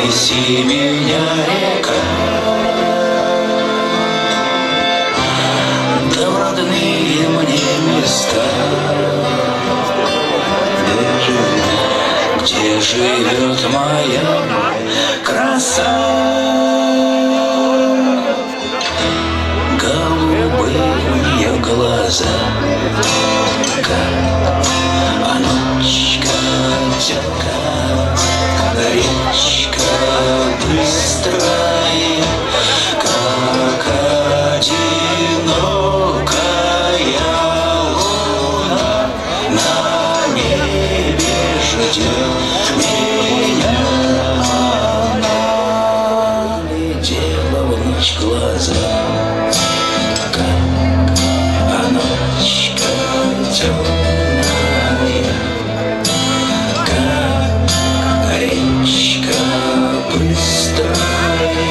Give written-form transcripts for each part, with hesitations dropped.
Неси меня, река, да в родные мне места, где живет моя краса. Голубые у нее глаза, а ночка тёмка, речка быстрая, как одинокая луна на небе ждет меня. Она глядела в ночь глаза, а ночка темная, как речка быстрая.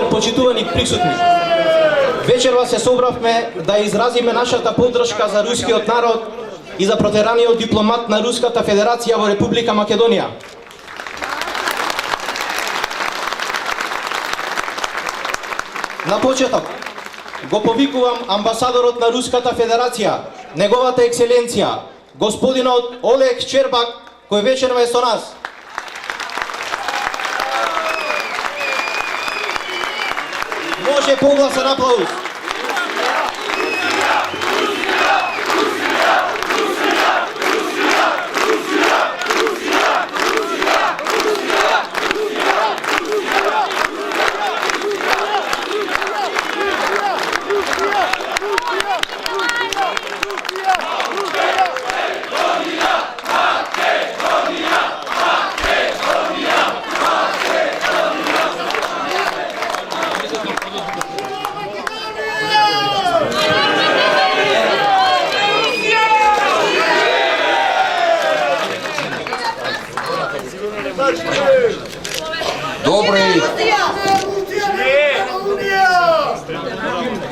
Почитувани присутни, вечерва се собравме да изразиме нашата поддршка за рускиот народ и за протераниот дипломат на Руската Федерација во Република Македонија. На почеток го повикувам амбасадорот на Руската Федерација, неговата екселенција, господинот Олег Щербак, кој вечерва е со нас. Може погласен аплауз.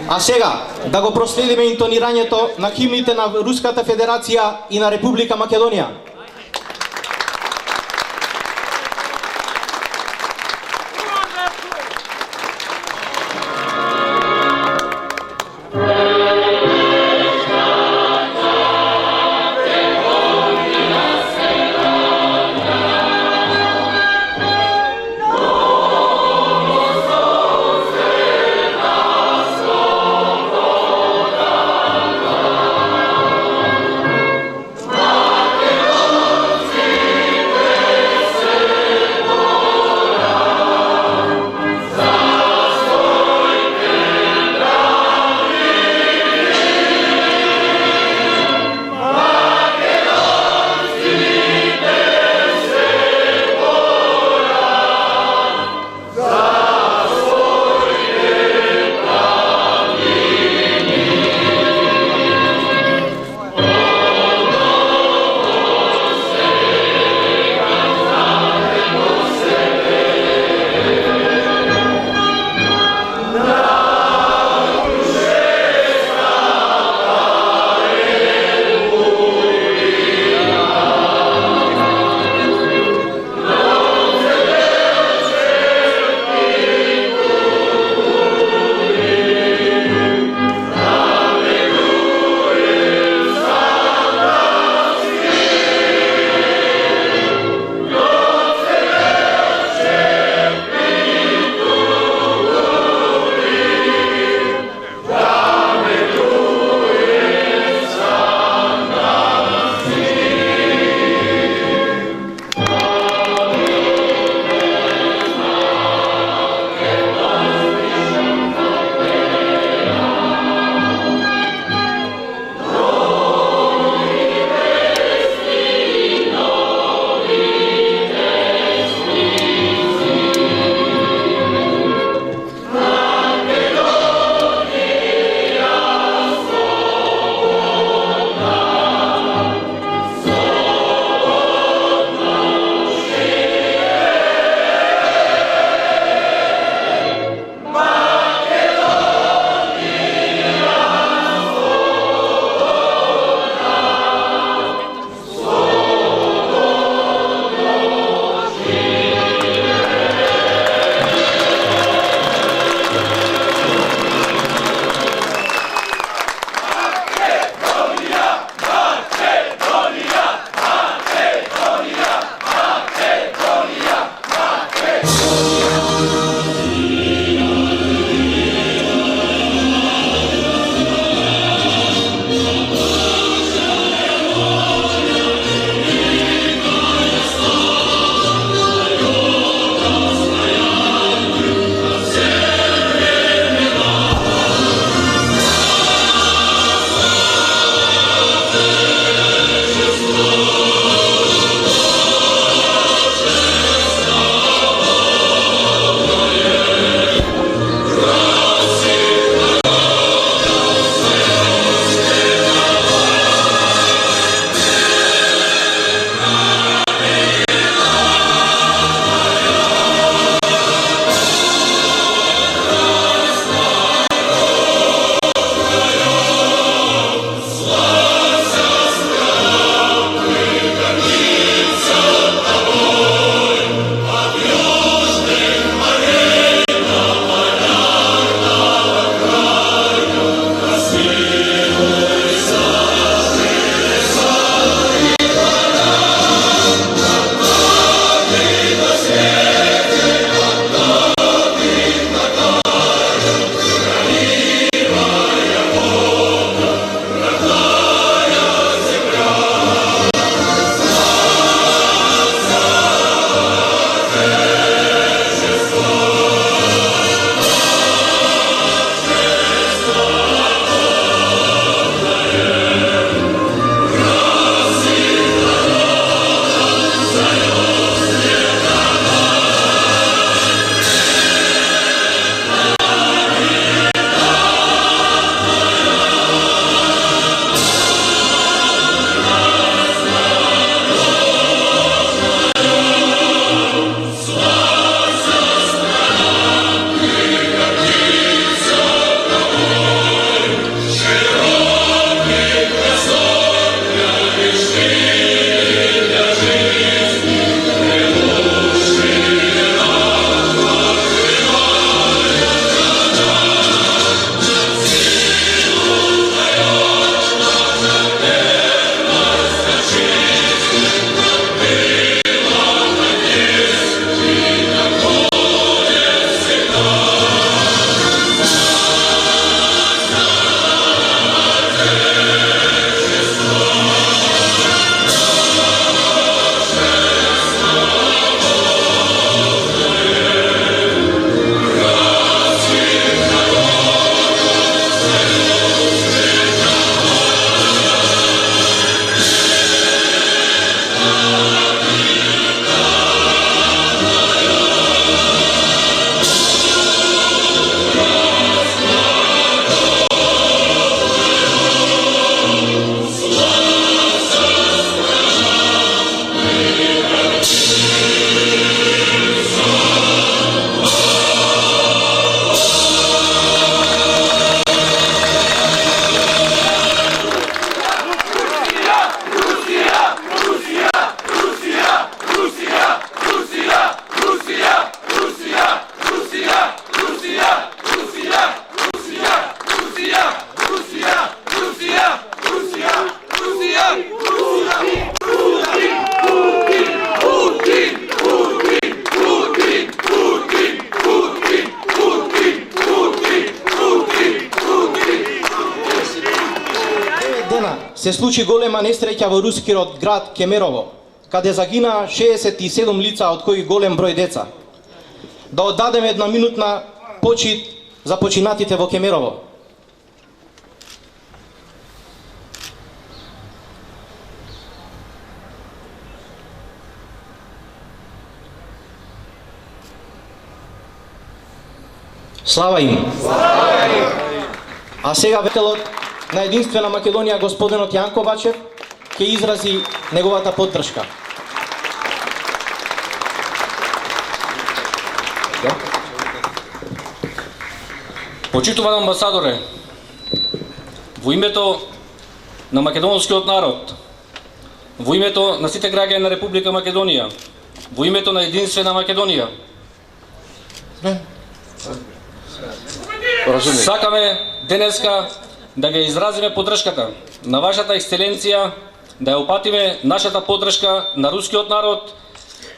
А сега да го проследиме интонирањето на химните на Руската Федерација и на Република Македонија. Македонија! се случи голема несреќа во рускиот град Кемерово, каде загина 67 лица, од кои голем број деца. Да оддадеме една минутна почит за починатите во Кемерово. Слава им! А сега ветелот на Единствена Македонија, господинот Јанко Бачев, ќе изрази неговата поддршка. Почитуван амбасадоре, во името на македонскиот народ, во името на сите граѓани на Република Македонија, во името на Единствена Македонија, сакаме денеска да ги изразиме поддршката на вашата екселенција, да ја упатиме нашата поддршка на рускиот народ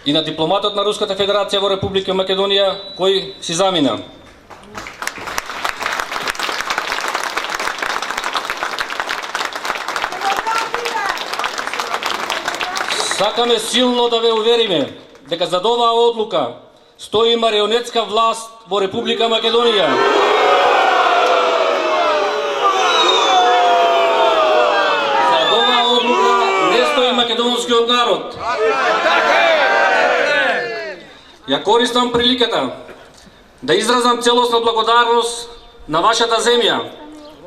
и на дипломатот на Руската Федерација во Република Македонија, кој си замина. Сакаме силно да ве увериме дека зад оваа одлука стои марионетска власт во Република Македонија. Зад оваа одлука не стои македонскиот народ. Ја користам приликата да изразам целосна благодарност на вашата земја,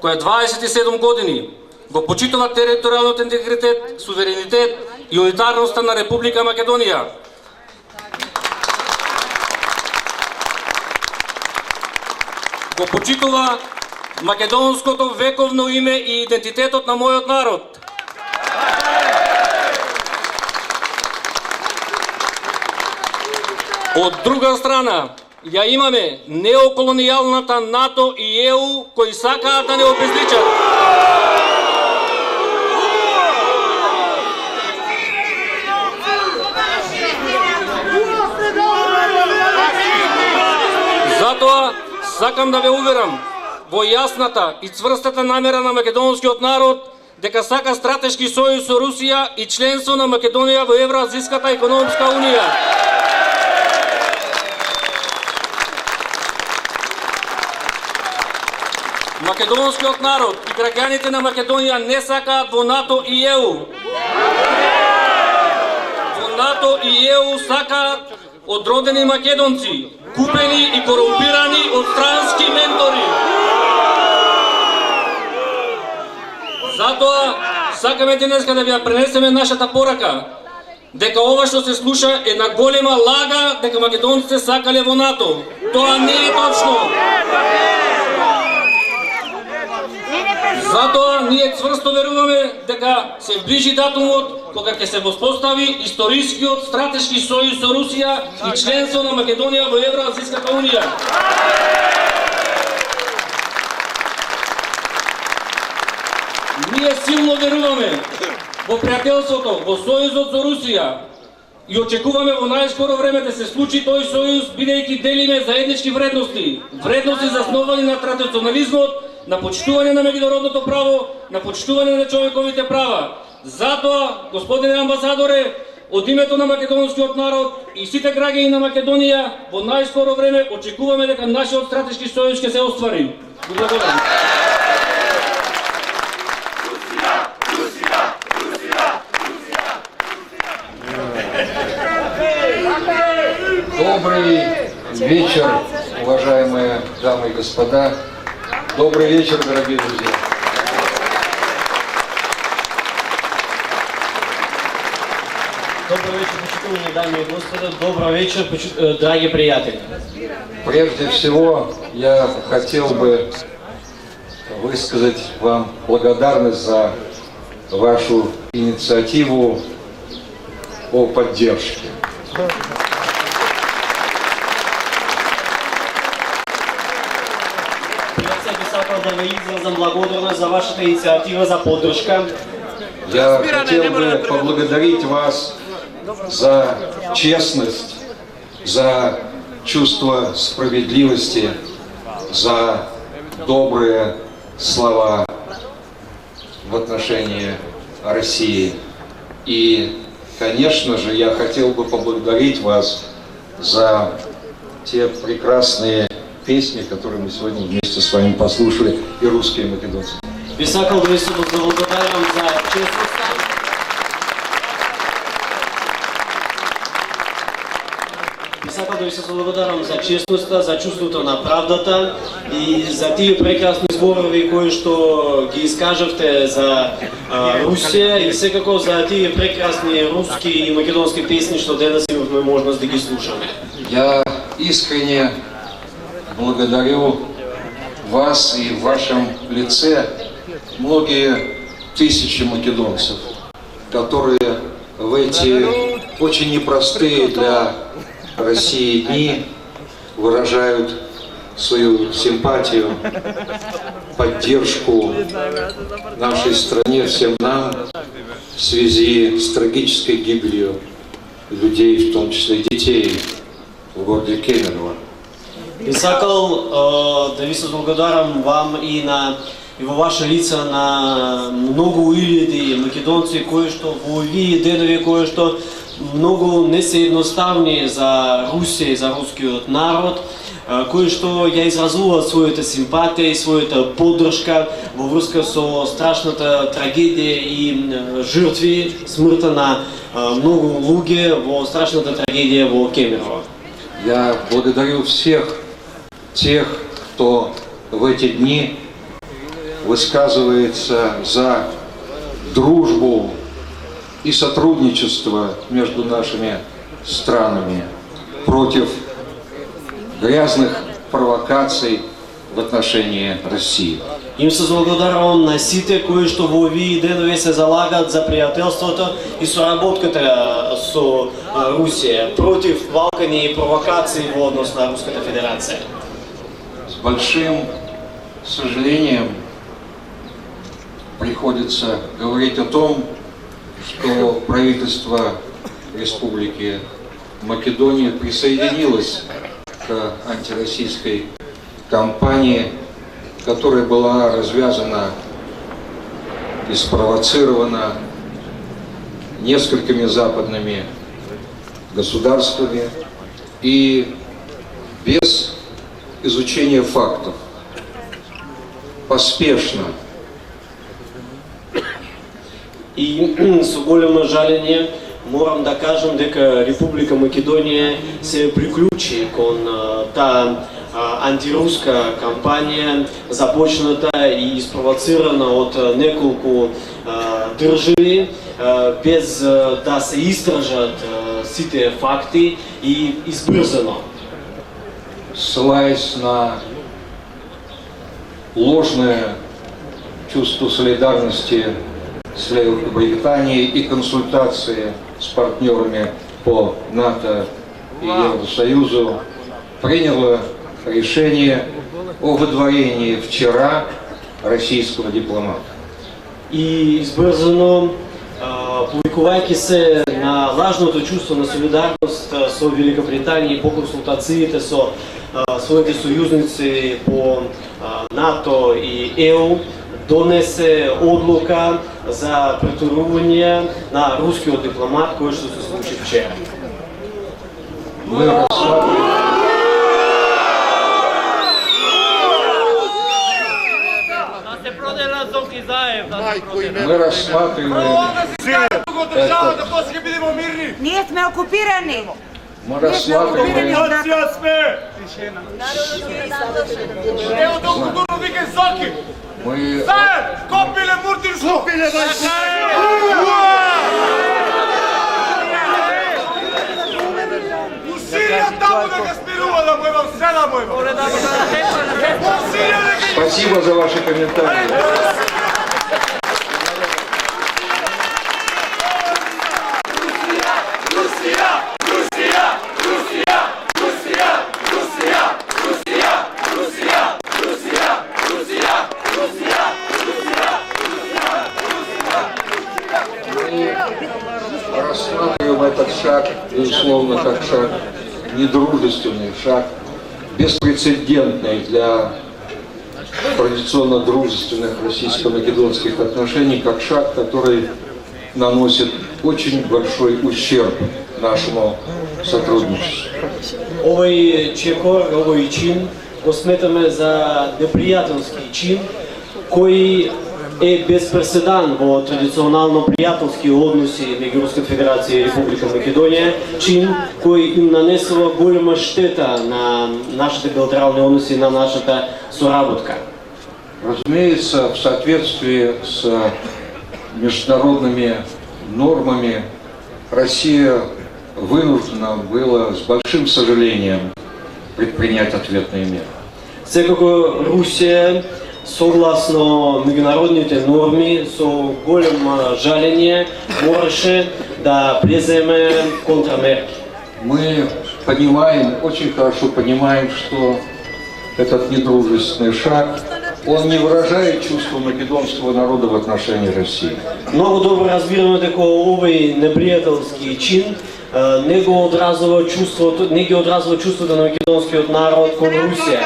која 27 години го почитува територијалниот интегритет, суверенитет и унитарноста на Република Македонија. Го почитува македонското вековно име и идентитетот на мојот народ. Од друга страна, ја имаме неоколонијалната НАТО и ЕУ кои сакаат да не обезличат. Затоа сакам да ве уверам во јасната и цврстата намера на македонскиот народ дека сака стратешки сојуз со Русија и членство на Македонија во Евроазиската економска унија. Македонскиот народ и граѓаните на Македонија не сакаат во НАТО и ЕУ. Во НАТО и ЕУ сакаат одродени македонци, купени и корумпирани од странски ментори. Затоа сакаме денеска да ви ја пренесеме нашата порака дека ова што се слуша е една голема лага дека македонците сакале во НАТО. Тоа не е точно. Затоа ние цврсто веруваме дека се ближи датумот кога ќе се воспостави историскиот стратешки сојуз со Русија и членство на Македонија во Евроазиската унија. Ние силно веруваме во пријателството, во сојузот со Русија и очекуваме во најскоро време да се случи тој сојуз, бидејќи делиме заеднички вредности, вредности засновани на традиционализмот, на почитување на меѓународното право, на почитување на човековите права. Затоа, господине амбасадоре, од името на македонскиот народ и сите граѓани на Македонија, во најскоро време очекуваме дека нашиот стратешки сојуз ќе се оствари. Благодарам. Добрый вечер, уважаемые дамы и господа. Добрый вечер, дорогие друзья. Добрый вечер, почитаемые дамы и господа. Добрый вечер, дорогие приятели. Прежде всего, я хотел бы высказать вам благодарность за вашу инициативу о поддержке. Да ви изразам благодарност за вашата инициатива за поддршка. Я хотел бы поблагодарить вас за честность, за чувство справедливости, за добрые слова в отношении России. И, конечно же, я хотел бы поблагодарить вас за те прекрасные песни, которые мы сегодня вместе с вами послушали, и русские, и македонские. Бих сакал да ви се благодарам за честността. Бих сакал да ви се благодарам за честността, за чувството на правдата и за тие прекрасни зборови кои што ги искажавте за Русија и секако за тие прекрасни руски и македонски песни што денес имавме можност да ги слушаме. Я искренне благодарю вас и в вашем лице многие тысячи македонцев, которые в эти очень непростые для России дни выражают свою симпатию, поддержку нашей стране, всем нам в связи с трагической гибелью людей, в том числе и детей, в городе Кемерово. И сакал да ви се благодарам вам и во ваше лица на многу илјади македонци кои што во овие денови кои што многу не се едноставни за Русија и за рускиот народ, кои што ја изразуваат својата симпатија и својата поддршка во врска со страшната трагедија и жртви, смртта на многу луѓе во страшната трагедија во Кемерово. Я благодарю всех тех, кто в эти дни высказывается за дружбу и сотрудничество между нашими странами против грязных провокаций в отношении России. Им се благодарам на сите кои што во овие денови се залагат за пријателството и соработката со Русија против валкање и провокации во однос на Руската Федерација. С большим сожалением приходится говорить о том, что правительство Республики Македония присоединилось к антироссийской кампании, которая была развязана и спровоцирована несколькими западными государствами и без изучения фактов, поспешно. И со големо жалење морам да кажам дека Република Македонија се приклучи кон таа антируска кампанија започната и спровоцирана од неколку држави без да се истражат сите факти и избрзано. Ссылаясь на ложное чувство солидарности с Великобританией и консультации с партнерами по НАТО и Евросоюзу, приняло решение о выдворении вчера российского дипломата. И избрзано, повикувајќи се на лажното чувство на солидарност со Великобританија и по консултациите со своите сојузници по НАТО и ЕУ, донесе одлука за претурување на рускиот дипломат кој што се случи вчера. Мы рассматриваем Ние сме окупирани. Мы рассматриваем мы Спасибо за ваши комментарии. Рассматриваем этот шаг, безусловно, как шаг недружественный, шаг беспрецедентный для традиционно дружественных российско-македонских отношений, как шаг, который наносит очень большой ущерб нашему сотрудничеству. Овој чекор, овој чин го сметаме за непријателски чин кој е без преседан во традиционално пријателски односи меѓу Руска Федерација и Република Македонија, чин кој им нанесува голема штета на нашите билатерални односи, на нашата соработка. Разумеется, в соответствии с международными нормами Россия вынуждена была с большим сожалением предпринять ответные меры. Секако Русија согласно меѓународните норми со големо жалење мораше да преземе контрамерки. Мы понимаем, очень хорошо понимаем, что этот недружественный шаг, он не выражает чувство македонского народа в отношении России. Многу добро разбираме дека овој непријателски чин не ги одразува чувството на македонскиот народ кон Русија.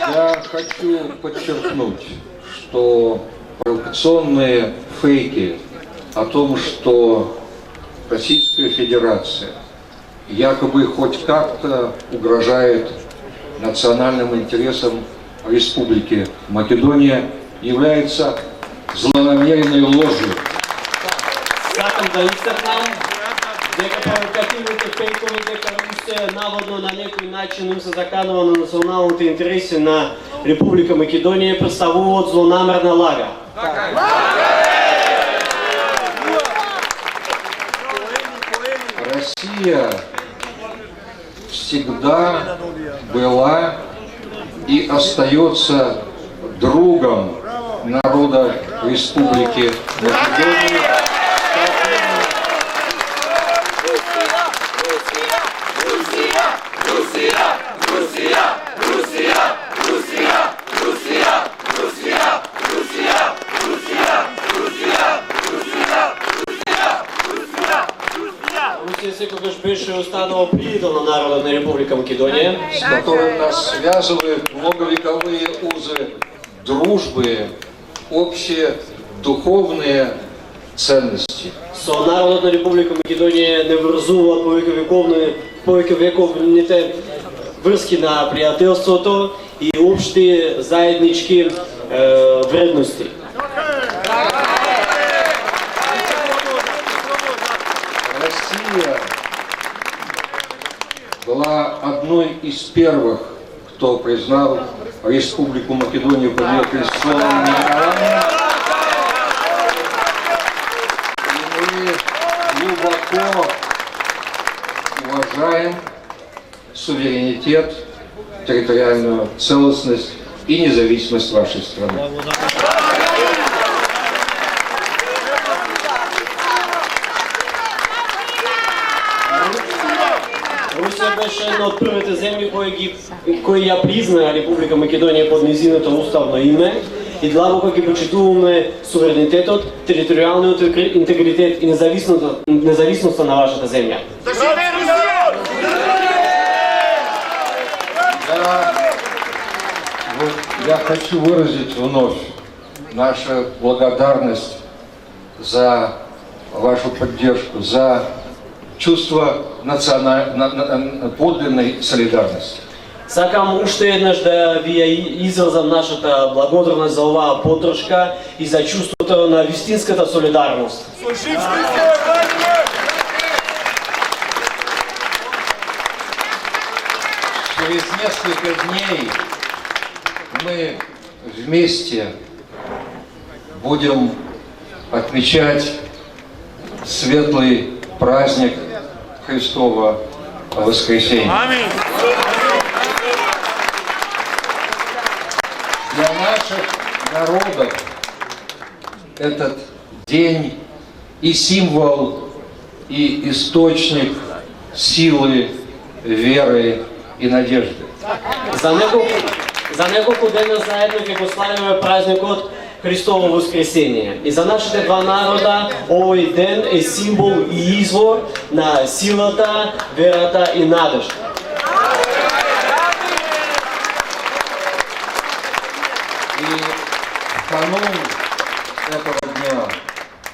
Я хочу подчеркнуть, что провокационные фейки о том, что Российская Федерация якобы хоть как-то угрожает национальным интересам Республики Македония, является злонамеренной ложью. Сакам да истакнам дека провокативните фейкови дека Русија наводно на некој начин им се заканува на националните интереси на Република Македонија представуваат злонамерна лага. Россия всегда была и остается другом народа Республики Македония. Русија секогаш беше останала пријател на народот на Република Македонија, С которым нас связывают многовековые узы дружбы, общие духовные ценности. со народот на Република Македонија не врзуваат повековните врски на пријателството и општи заеднички вредности. Россия была одной из первых, кто признал Республику Македонию под ее конституционными правами. И мы глубоко уважаем суверенитет, территориальную целостность и независимость вашей страны. Русија беше една од првите земји кои ја признаа Република Македонија под нејзиното уставно име и длабоко ги почитуваме суверенитетот, територијалниот интегритет и независноста на вашата земја. Я хочу выразить вновь нашу благодарность за вашу поддержку, за чувство подлинной солидарности. Сакам уште еднаш да ви ја изразам нашата благодарност за оваа поддршка и за чувството на вистинската солидарност. Через несколько дней мы вместе будем отмечать светлый праздник Христова Воскресения. Для наших народов этот день и символ, и источник силы, веры и надежды. За неколку дена заедно ќе го славиме празникот Христово воскресение. И за нашите два народа овој ден е символ и извор на силата, верата и надежда. И в канун этого дня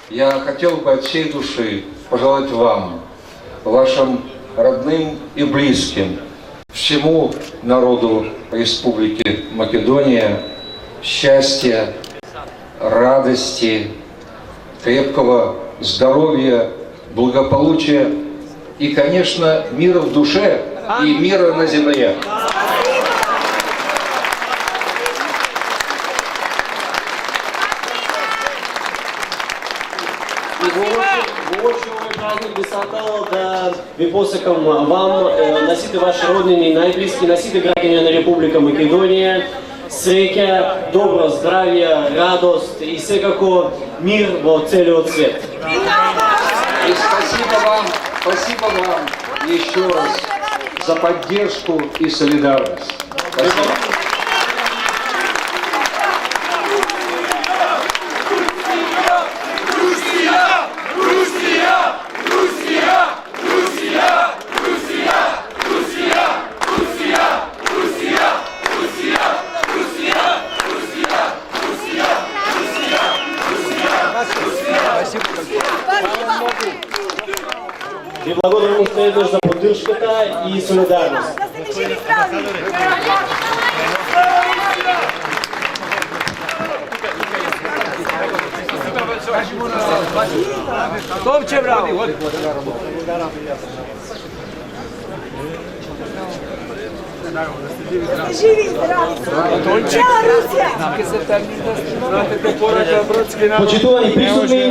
я хотел бы от всей души пожелать вам, вашим родным и близким, всему народу Республики Македония счастья, радости, крепкого здоровья, благополучия и, конечно, мира в душе и мира на земле. Би сакал да ви посекам вам, на сите ваши роднини и најблиски, на сите граѓани на Република Македонија, среќа, добро здравје, радост и секако мир во целиот свет. И спасибо вам еще раз за поддержку и солидарность. Спасибо. Ви благодарам уште еднаш за поддршката и солидарност. Да сте ми живи здрави! Топче, браво! Да сте живи здрави! Чао, Русија! Почитувани присутни,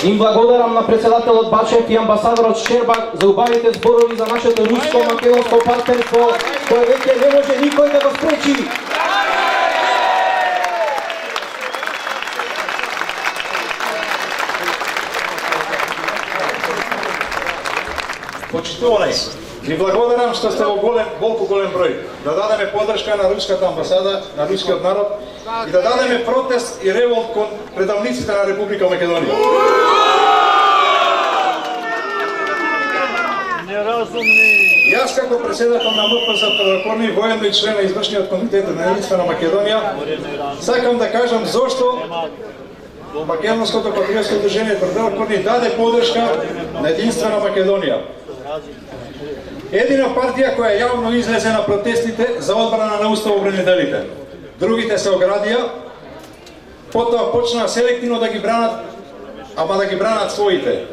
им благодарам на председателот Бачев и амбасадорот Щербак за убавите зборови за нашето руско-македонско партнерство, кое веќе не може никој да го спречи. Почитувани, ви благодарам што сте во волку голем број, да дадеме поддршка на руската амбасада, на рускиот народ и да дадеме протест и револт кон предавниците на Република Македонија. Јас како председател на МПС Првакорни, воено и член на извршниот комитет на Единствена Македонија, сакам да кажам зошто Македонското патриотско движение Првакорни даде поддршка на Единствена Македонија. Едина партија која јавно излезе на протестите за одбрана на уставобранителите. Другите се оградија, потоа почнаа селективно да ги бранат, ама да ги бранат своите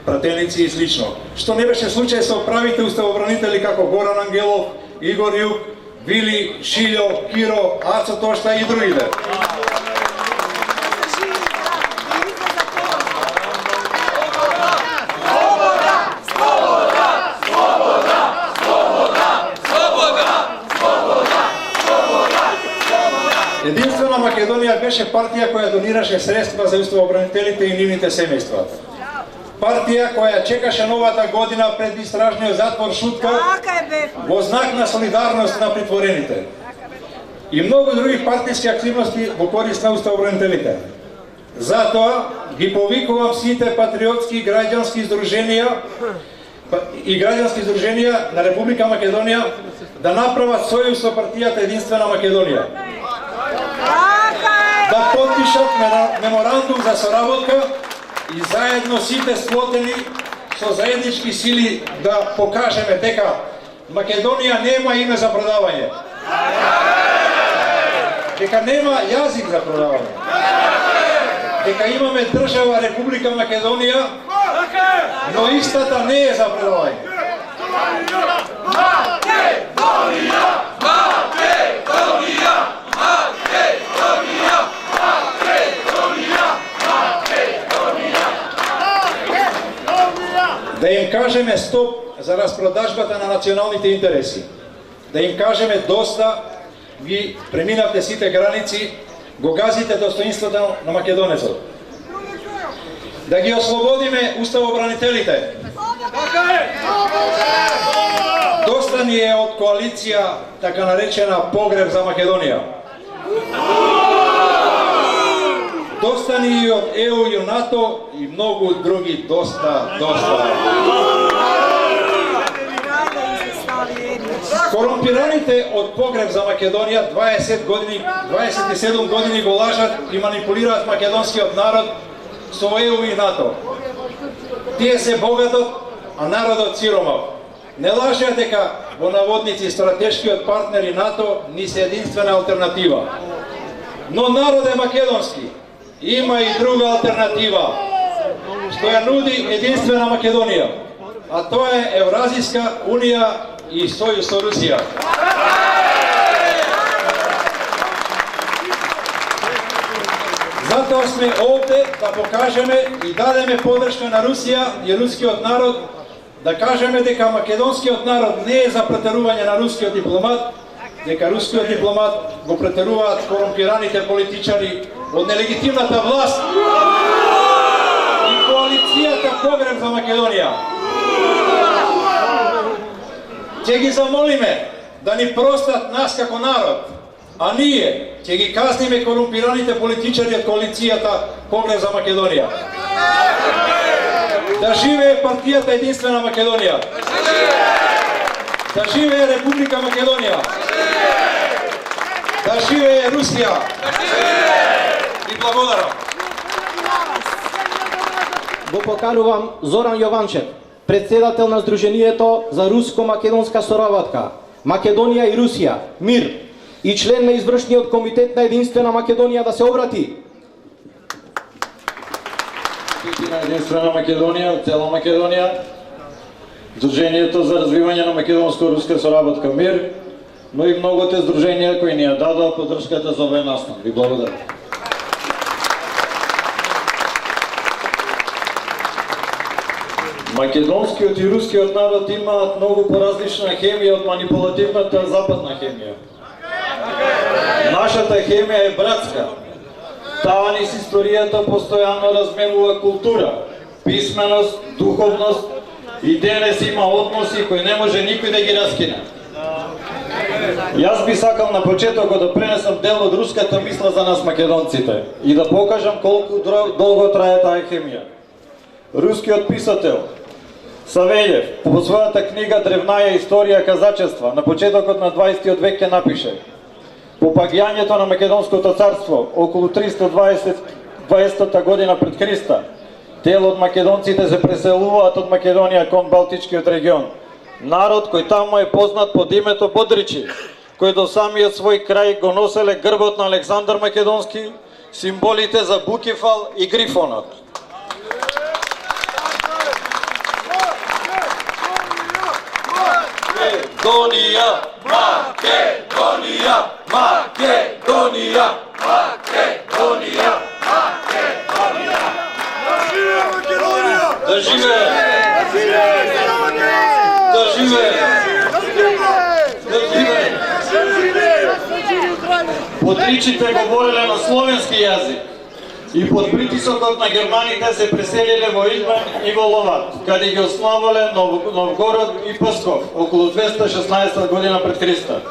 пратеници и слично. Што не беше случај со правите уставобранители како Горан Ангелов, Игор Јук, Вили, Шилјо, Киро, Ацо Тошта и другите. Единствена Македонија беше партија која донираше средства за уставобранителите и нивните семејства. Партија која чекаше новата година пред истражниот затвор шутка во знак на солидарност на притворените. И многу други партиски активности во корист на уставобранителите. Затоа ги повикувам сите патриотски и граѓански издруженија на Република Македонија да направат сојуз со партијата Единствена Македонија. Да потпишат меморандум за соработка и заедно сите сплотени со заеднички сили да покажеме дека Македонија нема име за продавање. Дека нема јазик за продавање. Дека имаме држава Република Македонија, но истата не е за продавање. Да им кажеме стоп за распродажбата на националните интереси. Да им кажеме доста, ви преминавте сите граници, го газите достоинството на македонецот. Да ги ослободиме уставобранителите. Доста ни е од коалиција, така наречена Погреб за Македонија. Доста ни и од ЕУ и НАТО и многу други доста. Корумпираните од погреб за Македонија 27 години го лажат и манипулираат македонскиот народ со ЕУ и НАТО. Тие се богатот, а народот сиромав. Не лажеа дека во наводници стратешкиот партнер и НАТО ни се единствена алтернатива. Но народ е македонски. Има и друга алтернатива, што ја нуди единствена Македонија, а тоа е Евразиска унија и сојуз со Русија. Затоа сме овде да покажеме и дадеме подршка на Русија и рускиот народ, да кажеме дека македонскиот народ не е за претерување на рускиот дипломат, дека рускиот дипломат го претеруваат корумпираните политичари од нелегитимната власт и коалицијата Погреб за Македонија. Ќе ги замолиме да ни простат нас како народ, а ние ќе ги казниме корумпираните политичари од коалицијата Погреб за Македонија. Да живее партијата Единствена Македонија. Да живее Република Македонија. Да живее Русија. И благодарам. Го поканувам Зоран Јованчев, председател на Сдруженијето за руско-македонска соработка, Македонија и Русија, мир, и член на извршниот комитет на Единствена Македонија да се обрати. На Единствена Македонија, цела Македонија, Сдруженијето за развивање на македонско-руска соработка мир, но и многоте сдруженија кои ни ја дадоа поддршката за овој настан. Ви благодарам. Македонскиот и рускиот народ имаат многу поразлична хемија од манипулативната западна хемија. Нашата хемија е братска. Таа ни с историјата постојано разменува култура, писменост, духовност и денес има односи кои не може никој да ги раскине. Јас би сакал на почетокот да пренесам дел од руската мисла за нас македонците и да покажам колку долго трае таа хемија. Рускиот писател Савелјев по својата книга Древнаја историја казачества на почетокот на 20 век ќе напише: по паѓањето на Македонското царство околу 320 година пред Христа, дел од македонците се преселуваат од Македонија кон Балтичкиот регион. Народ кој таму е познат под името Бодричи, кој до самиот свој крај го носеле грбот на Александар Македонски, символите за Букефал и Грифонот. Македонија, Македонија, Македонија, Македонија, Македонија. Да живее! Да живее! Да живее! Бодричите говореле на словенски јазик и под притисокот на германите се преселиле во Идман и во Ловат, каде ги основале Новгород и Псков околу 216 година пред Христа.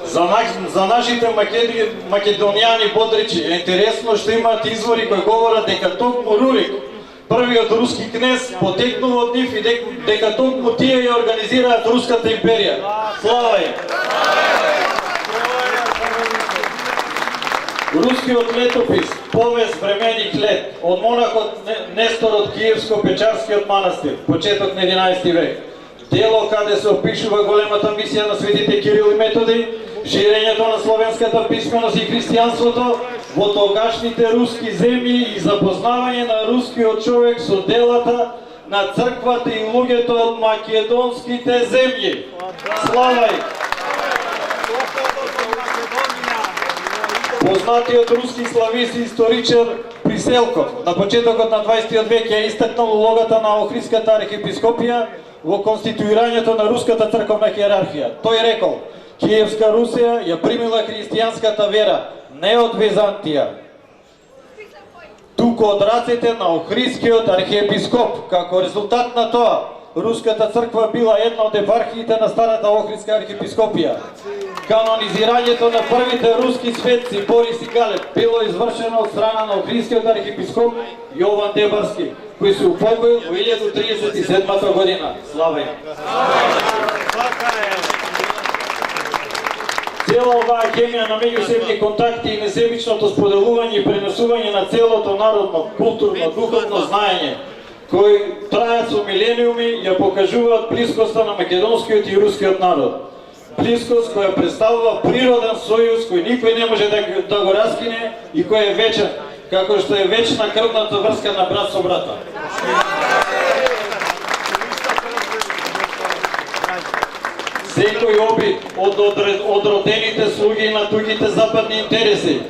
За нашите македонијани бодричи е интересно што имаат извори кои говорат дека токму Рурик, првиот руски кнез, потекнува од нив и дека токму тие ја организираат Руската империја. Слава им! Рускиот летопис, повест Временик лет, од монахот Нестор од Киевско-Печарскиот манастир, почеток на 11 век. Дело каде се опишува големата мисија на светите Кирил и Методи, ширењето на словенската писменост и христијанството во тогашните руски земји и запознавање на рускиот човек со делата на црквата и луѓето од македонските земји. Слава им! Познатиот руски славист и историчар Приселков на почетокот на 20 век ја истакнал улогата на Охридската архиепископија во конституирањето на руската црковна хиерархија. Тој рекол: Киевска Русија ја примила христијанската вера не од Византија, туку од рацете на Охридскиот архиепископ. Како резултат на тоа, руската црква била една од епархиите на старата Охридска архиепископија. Канонизирањето на првите руски светци Борис и Галеб било извршено од страна на Охридскиот архиепископ Јован Дебарски, кој се упокоил во 1037 година. Слава им! Цела оваа хемија на меѓусебни контакти и несебичното споделување и пренесување на целото народно, културно, духовно знаење, кои трајат со милениуми, ја покажуваат блискоста на македонскиот и рускиот народ. Блискост која представува природен сојуз кој никој не може да го раскине и кој е вечен, како што е вечна крвната врска на брат со брата. Секој обид од родените слуги на тугите западни интереси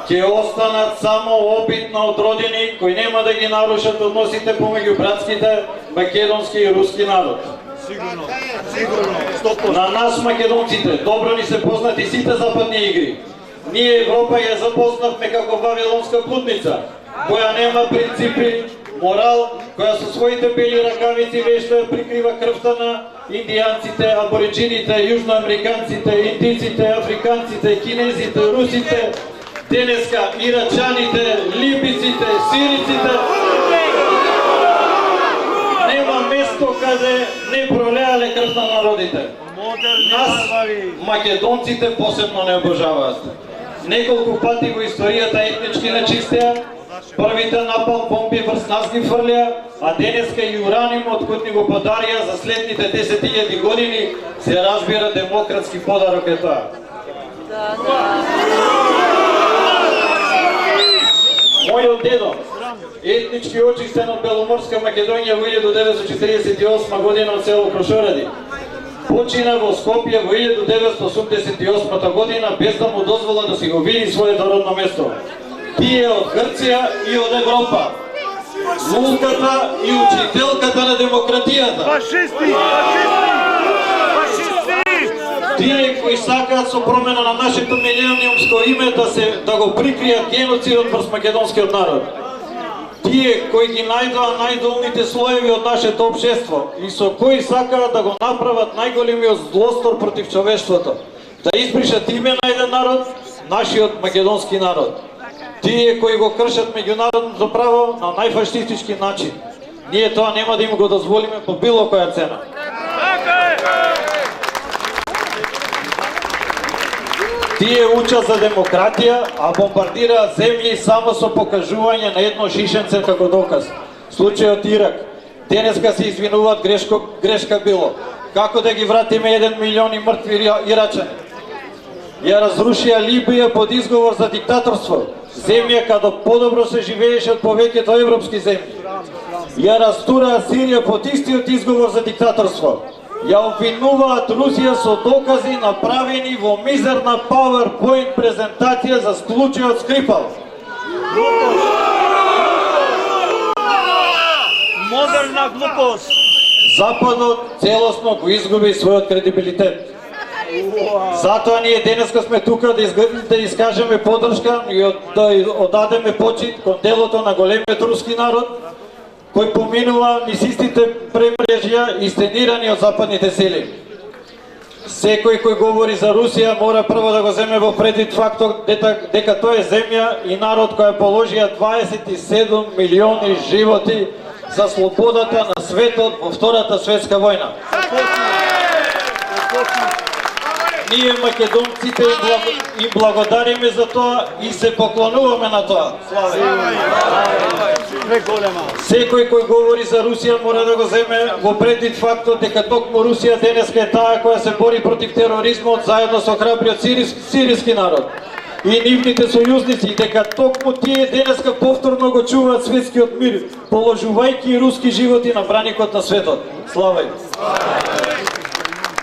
ќе останат само обид на одродени кои нема да ги нарушат односите помеѓу братските македонски и руски народ. Сигурно. На нас македонците добро ни се познати сите западни игри. Ние Европа ја запознавме како вавилонска блудница, која нема принципи, морал, која со своите бели ракавици вешто ја прикрива крвта на индијанците, абориджините, јужноамериканците, индиците, африканците, кинезите, русите, денеска ирачаните, либиците, сириците. Нема место каде не пролеале крв на народите. Нас, македонците, посебно не обожаваат. Неколку пати во историјата етнички нечистеа, првите напал бомби врз нас ги фрлеа, а денеска и уранимот кој ни го подарија за следните 10.000 години, се разбира демократски подарок е тоа. Мојот дедо, етнички очистен од Беломорска Македонија во 1948 година од село Крошоради, почина во Скопје во 1988 година без да му дозвола да си го види своето родно место. Тие од Грција и од Европа. Лулката и учителката на демократијата. Фашисти! Тие кои сакаат со промена на нашето милениумско име да го прикријат геноцидот врз македонскиот народ. Тие кои ги најдоа најдолните слоеви од нашето општество и со кои сакаат да го направат најголемиот злостор против човештвото, да избришат име на еден народ, нашиот македонски народ. Тие кои го кршат меѓународното право на најфашистички начин. Ние тоа нема да им го дозволиме по било која цена. Тие учат за демократија, а бомбардираат земји само со покажување на едно шишенце како доказ. Случајот Ирак. Денеска се извинуваат, грешка било. Како да ги вратиме 1 милион и мртви ирачани? Ја разрушија Либија под изговор за диктаторство. Земја каде подобро се живееше од повеќето европски земји. Ја растураа Сирија под истиот изговор за диктаторство. Ја обвинуваат Русија со докази направени во мизерна PowerPoint презентација за случајот Скрипал. Модерна глупост. Западот целосно го изгуби својот кредибилитет. Затоа ние денеска сме тука да искажеме поддршка и да одадеме почит кон делото на големиот руски народ, кој поминува низ истите премрежја истенирани од западните сили. Секој кој говори за Русија мора прво да го земе во предвид фактот дека тоа е земја и народ која положија 27 милиони животи за слободата на светот во Втората светска војна. Ние македонците им благодариме за тоа и се поклонуваме на тоа. Секој кој говори за Русија мора да го земе во предвид фактот дека токму Русија денеска е таа која се бори против тероризмот заедно со храбриот сириски народ и нивните сојузници, дека токму тие денеска повторно го чуваат светскиот мир, положувајќи руски животи на браникот на светот. Слава им!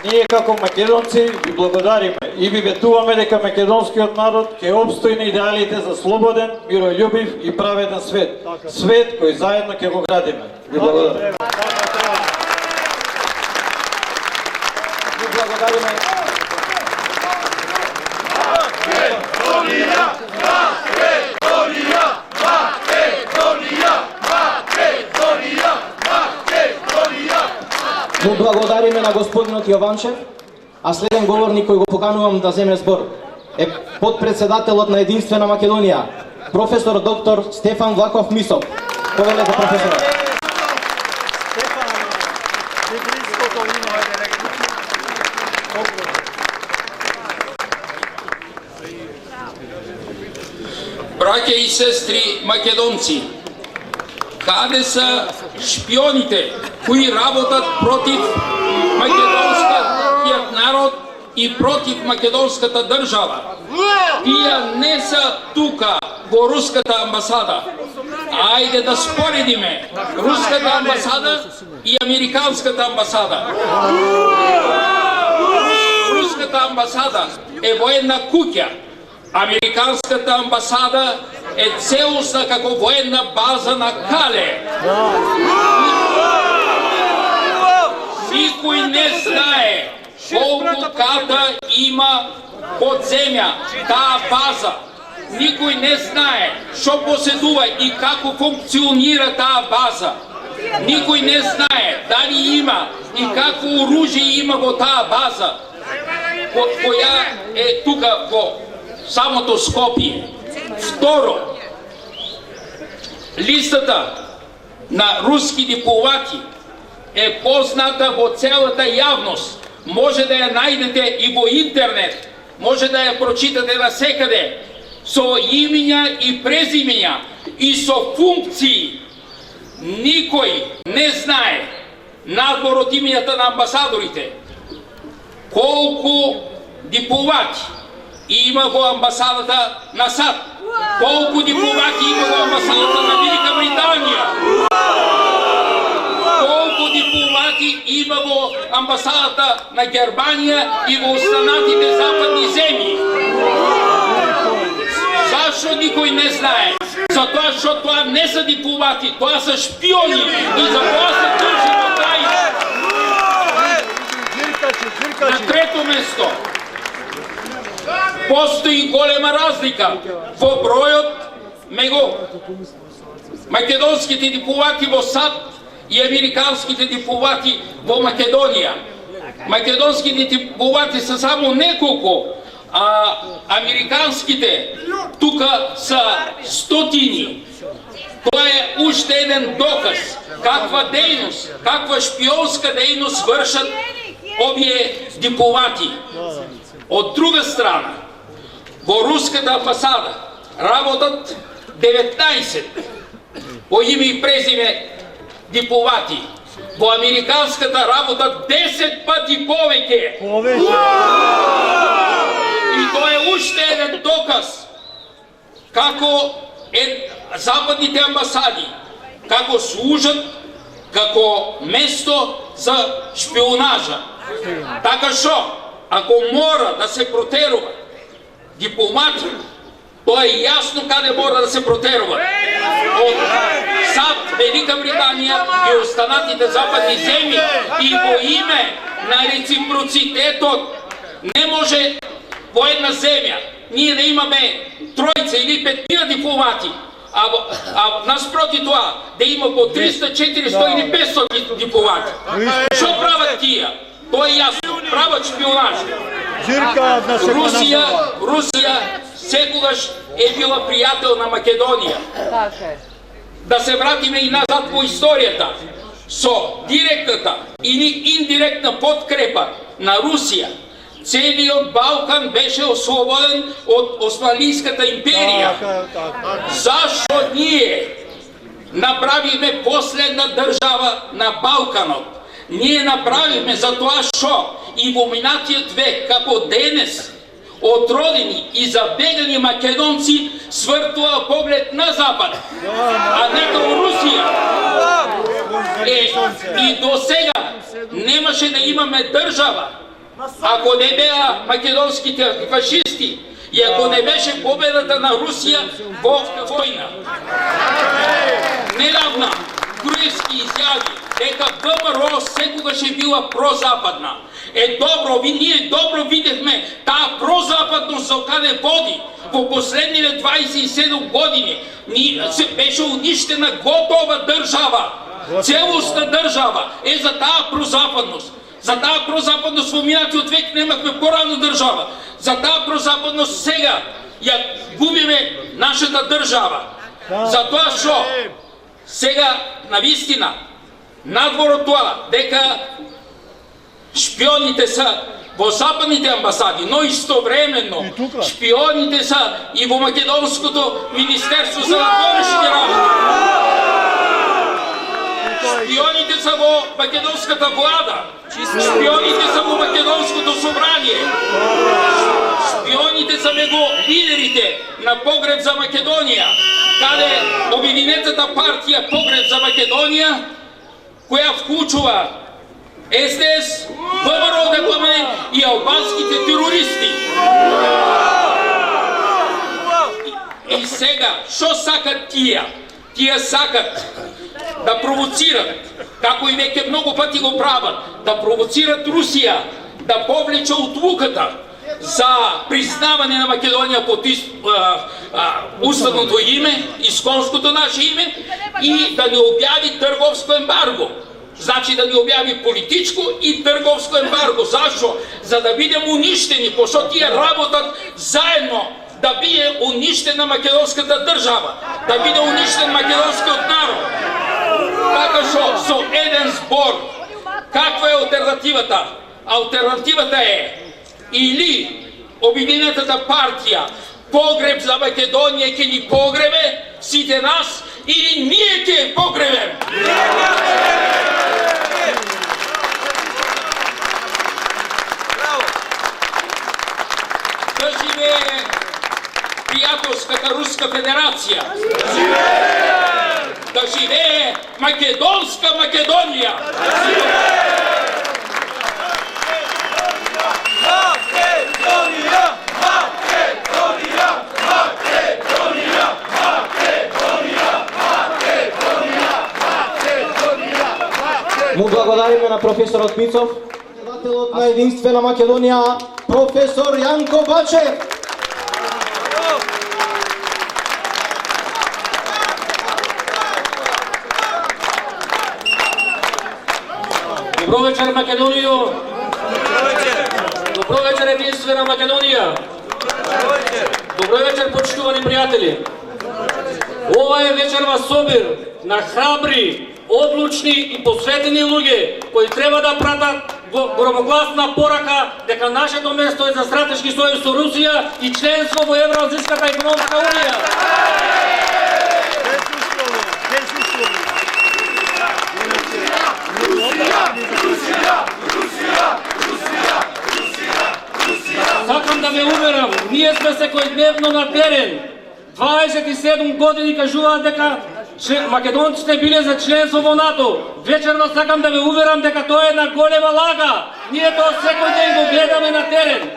Ние како македонци ви благодариме и ви ветуваме дека македонскиот народ ќе опстои на идеалите за слободен, мирољубив и праведен свет. Свет кој заедно ќе го градиме. Ви благодариме. Ви благодариме. Му благодариме на господинот Јованчев. А следен говорник кој го поканувам да земе збор е подпредседателот на Единствена Македонија, професор доктор Стефан Влахов Мисов. Повелете, професор. Браќа и сестри македонци, каде са шпионите кои работат против македонскиот народ и против македонската држава? Тие не са тука во руската амбасада. Ајде да споредиме руската амбасада и американската амбасада. Руската амбасада е военна куќа. Американската амбасада е целосна како военна база на Кале. Никој не знае колку ката има под земја таа база. Никој не знае што поседува и како функционира таа база. Никој не знае дали има и какво оружје има во таа база, која е тука во самото Скопје. Второ, листата на руски дипломати е позната во целата јавност. Може да ја најдете и во интернет, може да ја прочитате насекаде, со имиња и презимиња и со функции. Никој не знае надвор од имињата на амбасадорите колку дипломати има во амбасадата на САД, колку дипломати има во амбасадата на Велика Британија, колку дипломати има во амбасадата на Германија и во останатите западни земји. Зашо никој не знае? Затоа што тоа не се дипломати, тоа се шпиони и за тоа се држи во тајна. На трето место, постои голема разлика во бројот меѓу македонските дипломати во САД и американските дипломати во Македонија. Македонските дипломати се само неколку, а американските тука са стотини. Тоа е уште еден доказ каква дејност, каква шпионска дејност вршат овие дипломати. Од друга страна, во руската амбасада работат 19 по име и презиме дипломати. Во американската работат 10 пати повеќе. И тоа е уште еден доказ како западните амбасади, како служат како место за шпионажа. Така што, ако мора да се протерува дипломати, тоа е јасно каде мора да се протерува. Од САД, Велика Британија и останатите западни земји и во име на реципроцитетот не може во една земја ние да имаме тројца или петмина дипломати, а наспроти тоа да има по 300, 400 или 500 дипломати. Што прават тие? Тоа е јасно, прават шпионаж. Русија секогаш е била пријател на Македонија. Да се вратиме и назад во историјата. Со директната или индиректна подкрепа на Русија, целиот Балкан беше ослободен од Османлиската империја. Зашто ние направивме последна држава на Балканот? Ние направивме за тоа што и во минатиот век, како денес, отродени и забегани македонци свртува поглед на запад, а не као Русија. И до сега немаше да имаме држава, ако не беа македонските фашисти и ако не беше победата на Русија во војна. Недавна Груевски изјави дека ВМРО секогаш е била прозападна. Добро, ние добро видевме таа прозападност за каде води. Во последните 27 години беше уништена готова држава. Целосна држава е за таа прозападност. За таа прозападност во минатиот век немавме поравна држава. За таа прозападност сега ја губиме нашата држава. Затоа што сега навистина надвор од тоа дека шпионите се во западните амбасади, но истовременно шпионите се и во Македонското Министерство за външни работи. Шпионите се во Македонската влада, шпионите се во Македонското собрание, шпионите се меѓу лидерите на Погреб за Македонија, каде обединетата партија Погреб за Македонија, која вклучува СДС, ВМРО ДПМН и албанските терористи. И сега, што сакат тие? Тие сакат да провоцират, како и веќе многу пати го прават, да провоцират Русија, да повлече одлуката за признаване на Македонија под уставното име, исконското наше име, и да не објави трговско ембарго. Значи да ни објави политичко и трговско ембарго. Зашо? За да бидем уништени, пошто тие работат заедно да биде уништена македонската држава, да биде уништен македонскиот народ. Така што со еден збор, каква е алтернативата? Алтернативата е или обединетата партија Погреб за Македонија ќе ни погребе сите нас, или ние ќе погребем. Да живее пријателската Руска Федерација. Да живее македонска Македонија. Му благодариме на професорот Мицов, председателот на Единствена Македонија, професор Јанко Бачев. Добро вечер, Македонијо! Добро вечер, Единствена Македонија! Добро вечер, почитувани пријатели! Ова е вечерва собир на храбри, одлучни и посветени луѓе кои треба да пратат громогласна порака дека нашето место е за стратешки сојуз со Русија и членство во Евроазијската економска унија. Сакам да ме уверам, ние сме секојдневно на терен. 27 години кажуваат дека македонците биле за членство во НАТО. Вечерно сакам да ме уверам дека тоа е една голема лага. Ние тоа секој ден го гледаме на терен.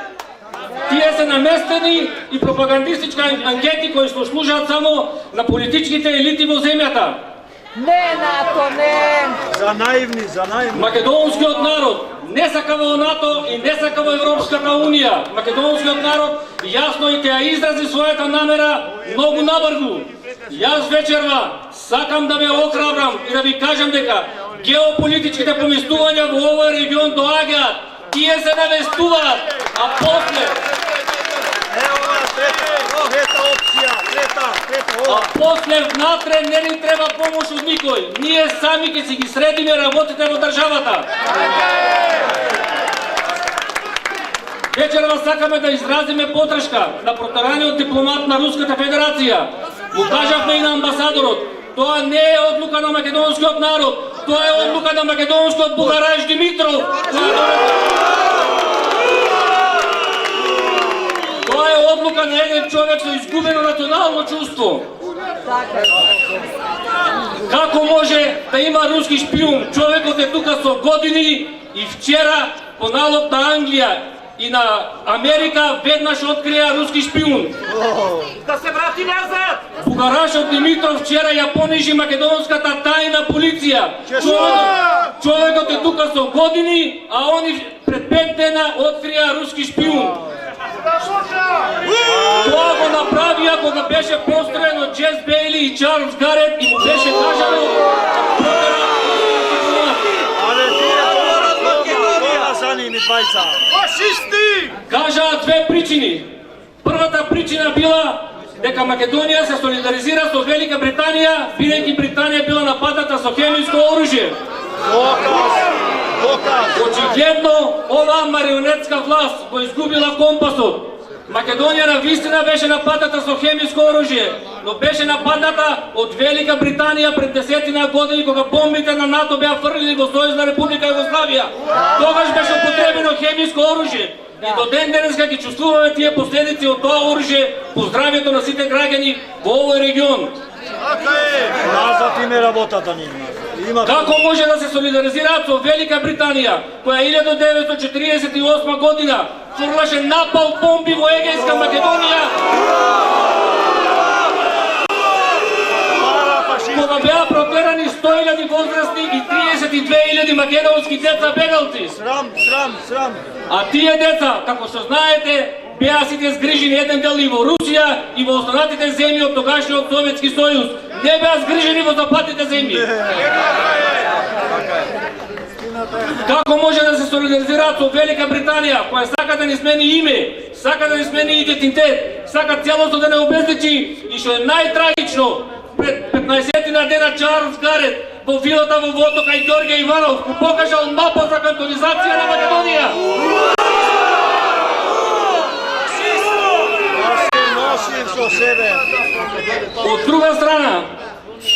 Тие се наместени и пропагандистички анкети кои што служат само на политичките елити во земјата. Не, НАТО, не! За наивни, за наивни. Македонскиот народ не сака во НАТО и не сака во Европската унија. Македонскиот народ јасно и ќе изрази својата намера многу набрзо. Јас вечерва сакам да ме охрабрам и да ви кажам дека геополитичките поместувања во овој регион доаѓаат. Тие се навестуваат, а после внатре не ни треба помош од никој. Ние сами ќе си ги средиме работите во државата. Вечерва сакаме да изразиме подршка на протераниот дипломат на Руската Федерација. Му кажавме и на амбасадорот, тоа не е одлука на македонскиот народ, тоа е одлука на македонскиот Бугараш Димитров. Тоа е одлука на еден човек со изгубено национално чувство. Како може да има руски шпион? Човекот е тука со години и вчера по налог на Англија и на Америка веднаш открија руски шпион. Да се врати назад! Бугарашот Димитров вчера ја понижи македонската тајна полиција. Човекот е тука со години, а они пред 5 дена открија руски шпион. Тоа го направија кога беше построен од Джес Бейли и Чарлс Гарет и му беше кажано двајца. Фашисти! Кажаа две причини. Првата причина била дека Македонија се солидаризира со Велика Британија, бидејќи Британија била нападната со хемиско оружје. Очигледно, оваа марионетска власт го изгубила компасот. Македонија навистина беше нападната со хемиско оружје, но беше нападната од Велика Британија пред 10 години кога бомбите на НАТО беа фрлили во Сојузна Република Југославија. Тогаш беше употребено хемиско оружје. И до ден денеска ги чувствуваме тие последици од тоа оружје по здравјето на сите граѓани во овој регион. Така е! Назад име работата ни. Како може да се солидаризираат со Велика Британија, која 1948 година фрлаше напал бомби во Егејска Македонија, кога беа протерани 100.000 возрастни и 32.000 македонски деца бегалци. Срам. А тие деца, како што знаете, беа сите згрижени еден дел и во Русија и во останатите земји од тогашниот Советски сојуз. Не беа згрижени во западните земји. Како може да се солидаризираат со Велика Британија, која сака да ни смени име, сака да ни смени идентитет, сака целосно да не обезличи и што е најтрагично, пред 15 дена Чарлс Гарет во вилата во Водока и Ѓорѓе Иванов му покажал мапа за кантонизација на Македонија. Од друга страна,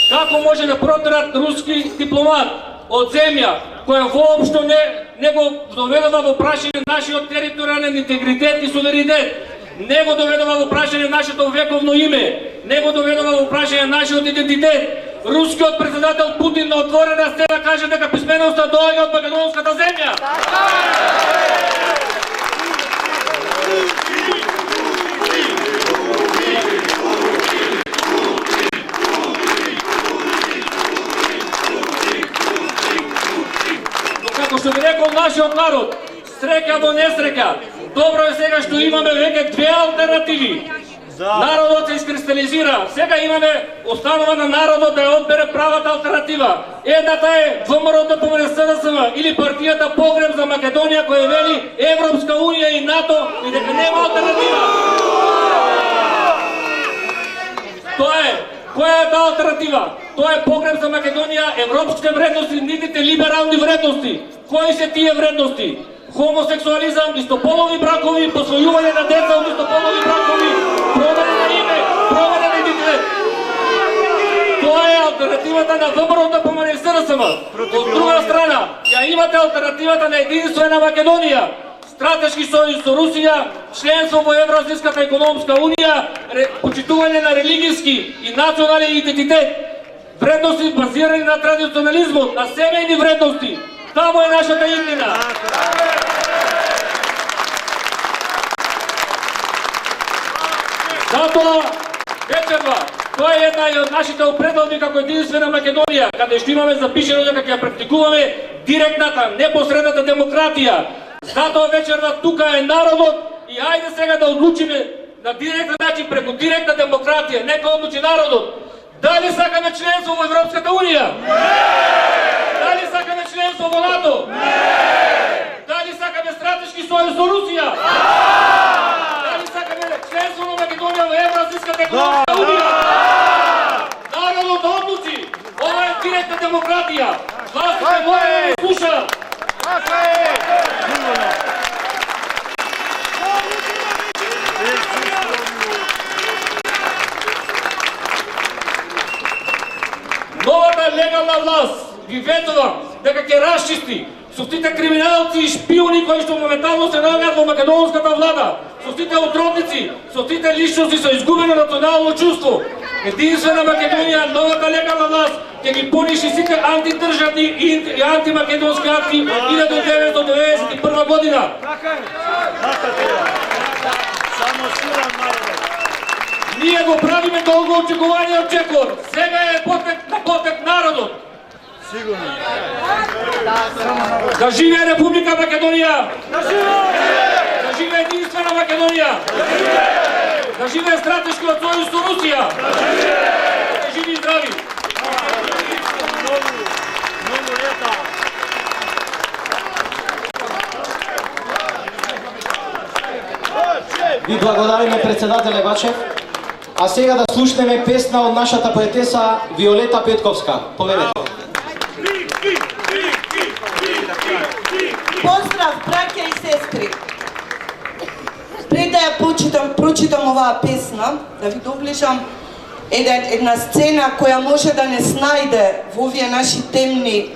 како може да протерат руски дипломат од земја која воопшто не го доведува во прашање нашиот територијален интегритет и суверенитет, не го доведува во прашање нашето вековно име, не го доведува во прашање нашиот идентитет. Рускиот председател Путин на отворена сцена каже дека писменоста доаѓа од македонската земја. Како што би рекол нашиот народ, среќа во несреќа, добро е сега што имаме веќе две алтернативи. Народот се искристализира. Сега имаме останува на народот да ја одбере правата алтернатива. Едната е ВМРО ДПМНЕ СДСМ или партијата Погреб за Македонија која вели Европска унија и НАТО и дека нема алтернатива. Тоа е. Која е таа алтернатива? Тоа е Погреб за Македонија, европските вредности, нивните либерални вредности. Кои се тие вредности? Хомосексуализам, истополови бракови, посвојување на деца од истополови бракови, промена на име, промена на идентитет. Тоа е алтернативата на ВМРО ДПМНЕ СДСМ. Од друга страна, ја имате алтернативата на единствена Македонија, стратешки сојуз со Русија, членство во Евроазијската економска унија, почитување на религиски и национален идентитет, вредности базирани на традиционализмот, на семејни вредности. Тамо е нашата иднина. Затоа, вечерва, тоа е една од нашите опредалби како единствена Македонија, каде што имаме запишено дека ќе ја практикуваме директната, непосредната демократија. Затоа вечерва тука е народот и ајде сега да одлучиме на директен начин преку директна демократија. Нека одлучи народот. Дали сакаме членство во Европската унија? Дали сакаме членство во НАТО? Дали сакаме стратешки сојуз со Русија? Дали сакаме членство на Македонија во Евроазијската економска унија? Народот одлучи. Ова е директна демократија. Гласите мора да се слуша. Новата легална власт ги ветувам дека ќе расчисти со сите криминалци и шпиони кои што моментално се наоѓаат во македонската влада, со сите отродници, со сите личности со изгубено национално чувство. Единствена Македонија, новата легална власт ќе ги пониши сите антидржавни и антимакедонски акти од 1991 година. Ние го правиме долго очекување од чекор. Сега е на потек народот. Сигурно. Да живее Република Македонија! Да живее единствена Македонија! Да живее стратешкиот сојуз со Русија! Да живи и здрави! Многу лета. Ви благодариме председателе Бачев. А сега да слушнеме песна од нашата поетеса Виолета Петковска. Повелете. Поздрав, браќа и сестри. Пред да ја прочитам оваа песна, да ви доближам една сцена која може да не снајде во овие наши темни,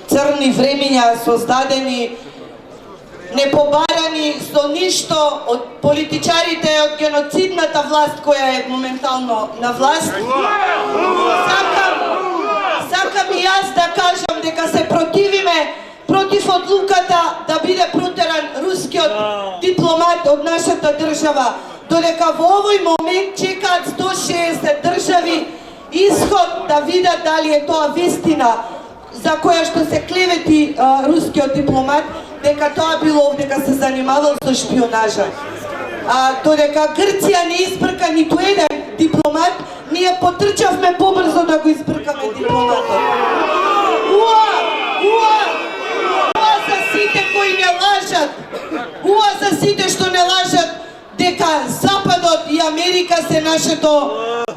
црни времиња, создадени, непобарани со ништо од политичарите од геноцидната власт која е моментално на власт. Сакам и јас да кажам дека се противиме против одлуката да биде протеран рускиот дипломат од нашата држава, додека во овој момент чекаат 160 држави исход да видат дали е тоа вистина за која што се клевети рускиот дипломат, дека тоа било, дека се занимавал со шпионажа. Додека Грција не избрка ниту еден дипломат, ние потрчавме побрзо да го избркаме дипломатот. Уа за сите кои не лажат, уа за сите што не лажат дека Западот и Америка се нашето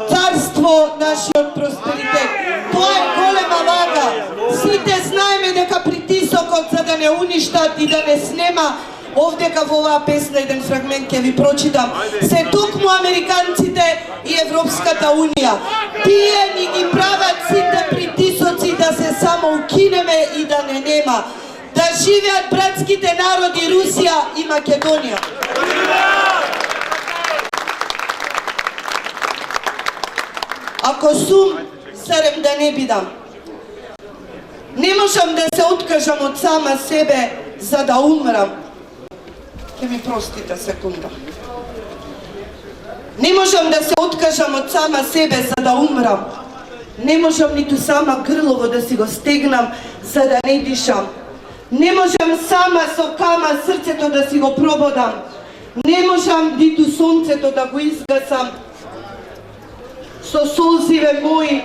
царство, нашиот просперитет. Тоа е голема лага. Сите знаеме дека притисокот за да не уништат и да не снема, овдека во оваа песна еден фрагмент ќе ви прочитам, се токму американците и Европската унија. Тие ни ги прават сите притисоци да се само укинеме и да не нема. Да живеат братските народи Русија и Македонија. Ако сум, зарем да не бидам. Не можам да се откажам од сама себе за да умрам. Ке ми простите секунда. Не можам да се откажам од сама себе за да умрам. Не можам ниту сама грлово да си го стегнам за да не дишам. Не можам сама со кама срцето да си го прободам. Не можам ниту сонцето да го изгасам. Со солзиве мои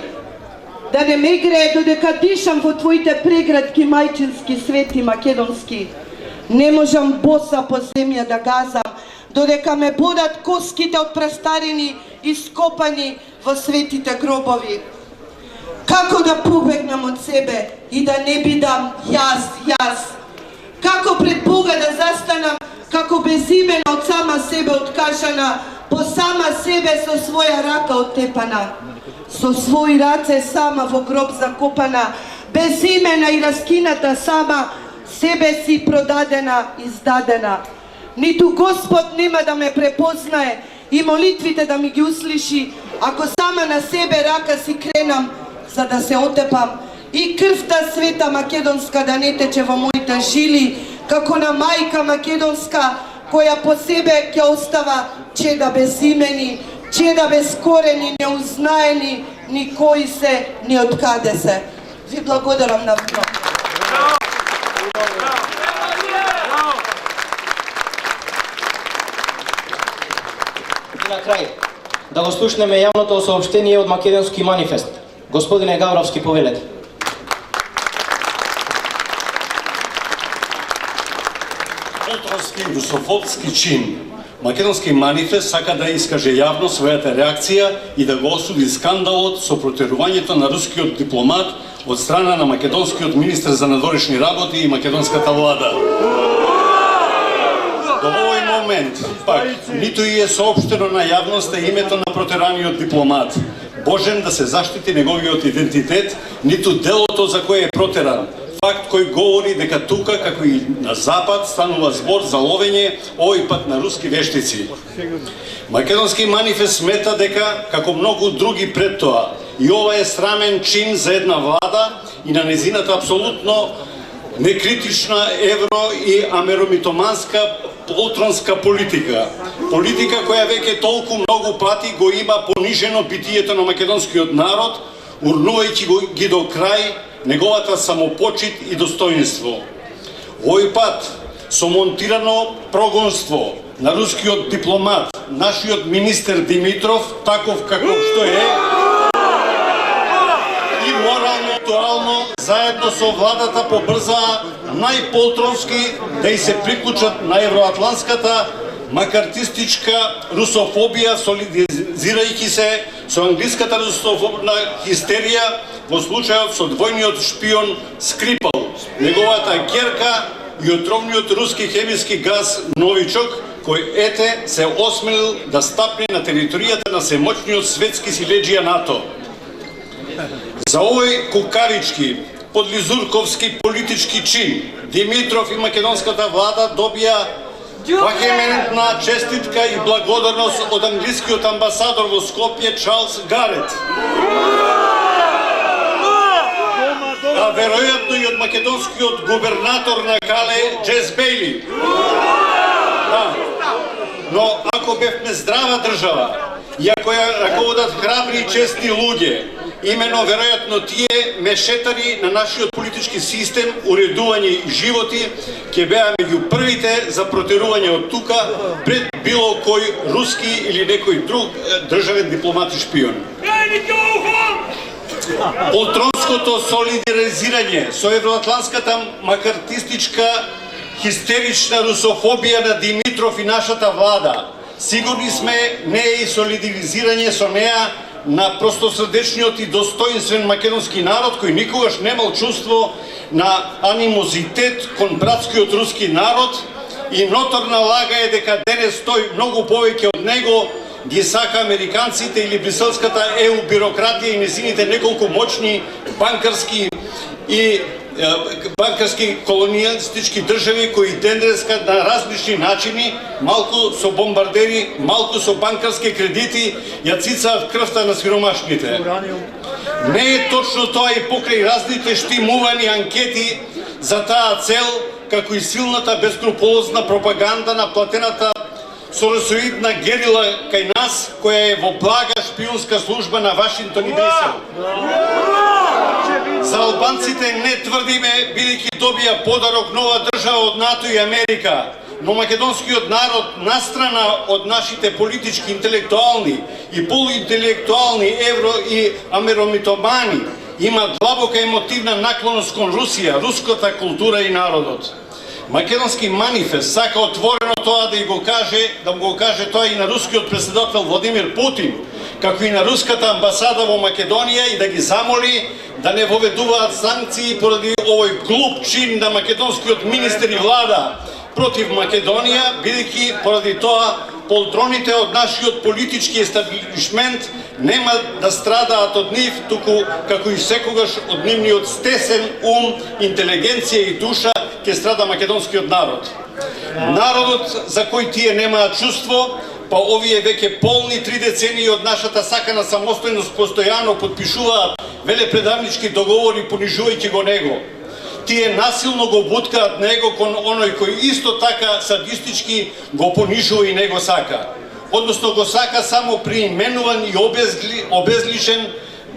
да не ме грее додека дишам во твоите преградки мајчински свети македонски. Не можам боса по земја да газам додека ме бодат коските од прастарини ископани во светите гробови. Како да побегнам од себе и да не бидам јас? Како пред Бога да застанам како безимена од сама себе откажана, по сама себе со своја рака оттепана, со своји раце сама во гроб закопана, безимена и раскината сама, себе си продадена, издадена. Ниту Господ нема да ме препознае и молитвите да ми ги услиши, ако сама на себе рака си кренам за да се отепам и крвта света македонска да не тече во моите жили, како на мајка македонска која по себе ќе остава чеда без имени, чеда без корени, неузнаени, ни кои се, ни од каде се. Ви благодарам на вно. И на крај, да го слушнеме јавното соопштение од Македонски манифест. Господине Гавровски, повелете. Полтронски русофобски чин. Македонски манифест сака да искаже јавно својата реакција и да го осуди скандалот со протерувањето на рускиот дипломат од страна на македонскиот министер за надворешни работи и македонската влада. До овој момент, пак, ниту и е соопштено на јавноста името на протераниот дипломат. Божен да се заштити неговиот идентитет, ниту делото за кое е протеран. Факт кој говори дека тука, како и на Запад, станува збор за ловење, овој пат на руски вештици. Македонски манифест смета дека, како многу други пред тоа, и ова е срамен чин за една влада и на незината апсолутно некритична евро и амеромитоманска полтронска политика. Политика која веќе толку многу пати го има понижено битието на македонскиот народ, урнувајќи ги до крај неговата самопочит и достоинство. Овој пат, со монтирано прогонство на рускиот дипломат, нашиот министер Димитров, таков каков што е, и морално, актуално, заедно со владата побрзаа најполтронски да и се приклучат на евроатлантската макартистичка русофобија, солидизирајќи се со англиската русофобна хистерија во случајот со двојниот шпион Скрипал, неговата ќерка и отровниот руски хемиски газ Новичок, кој се осмелил да стапне на територијата на семоќниот светски силеџија НАТО. За овој кукавички, подлизурковски политички чин, Димитров и македонската влада добија вахементна честитка и благодарност од англискиот амбасадор во Скопје Чарлс Гарет. А веројатно и од македонскиот губернатор на Кале Джес Бейли. Да. Но ако бевме здрава држава и ако ја раководат храбри и честни луѓе, имено веројатно тие мешетари на нашиот политички систем, уредување и животи, ќе беа меѓу првите за протерување од тука пред било кој руски или некој друг државен дипломат и шпион. Полтронското солидаризирање со евроатлантската макартистичка хистерична русофобија на Димитров и нашата влада, сигурни сме не е и солидаризирање со неа на простосрдечниот и достоинствен македонски народ, кој никогаш немал чувство на анимозитет кон братскиот руски народ, и ноторна лага е дека денес тој многу повеќе од него ги сака американците или бриселската ЕУ бирократија и незините неколку моćни банкарски колонијалистички држави кои денеска на различни начини, малку со бомбардери, малку со банкарски кредити, ја цицаат крвта на сиромашните. Не е точно тоа и покрај разните штимувани анкети за таа цел, како и силната бескруполозна пропаганда на платената соросоидна герила кај нас, која е во блага шпиунска служба на Вашингтон и Брисел. За албанците не тврдиме, бидејќи добија подарок нова држава од НАТО и Америка, но македонскиот народ, настрана од нашите политички, интелектуални и полуинтелектуални евро и амеромитомани, има длабока емотивна наклоност кон Русија, руската култура и народот. Македонски манифест сака отворено тоа да го каже тоа и на рускиот председател Владимир Путин, како и на руската амбасада во Македонија, и да ги замоли да не воведуваат санкции поради овој глуп чин на македонскиот министер и влада против Македонија, бидејќи поради тоа полтроните од нашиот политички естаблишмент нема да страдаат од нив, туку како и секогаш од нивниот стесен ум, интелигенција и душа ќе страда македонскиот народ. Народот за кој тие немаат чувство, па овие веќе полни 3 децении од нашата сакана самостојност постојано подпишуваат велепредавнички договори понижувајќи го него. Тие насилно го буткаат него кон оној кој исто така садистички го понижува и него сака. Односно го сака само приименуван и обезлишен,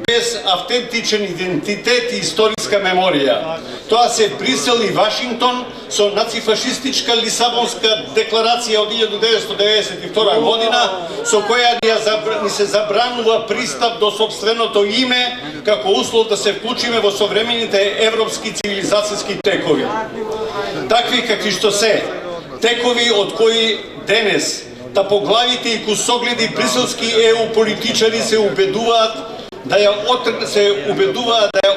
без автентичен идентитет и историска меморија. Тоа се Брисел и Вашингтон со нацифашистичка Лисабонска декларација од 1992 година, со која ни се забранува пристап до собственото име како услов да се вклучиме во современите европски цивилизацијски текови. Такви какви што се, текови од кои денес тапоглавите и кусогледи бриселски ЕУ политичари се убедуваат да ја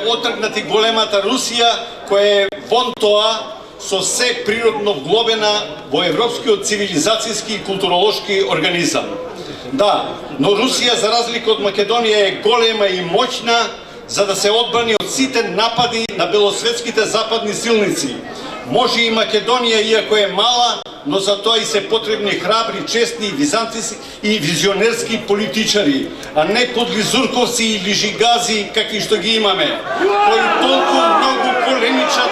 отргнати големата Русија, која е вон тоа со се природно вглобена во европскиот цивилизацијски и културолошки организам. Да, но Русија за разлика од Македонија е голема и моćна за да се одбрани од сите напади на белосветските западни силници. Може и Македонија, иако е мала, но за тоа и се потребни храбри, честни и визионерски политичари, а не подлизурковци и лижигази какви што ги имаме, кои толку многу полемичат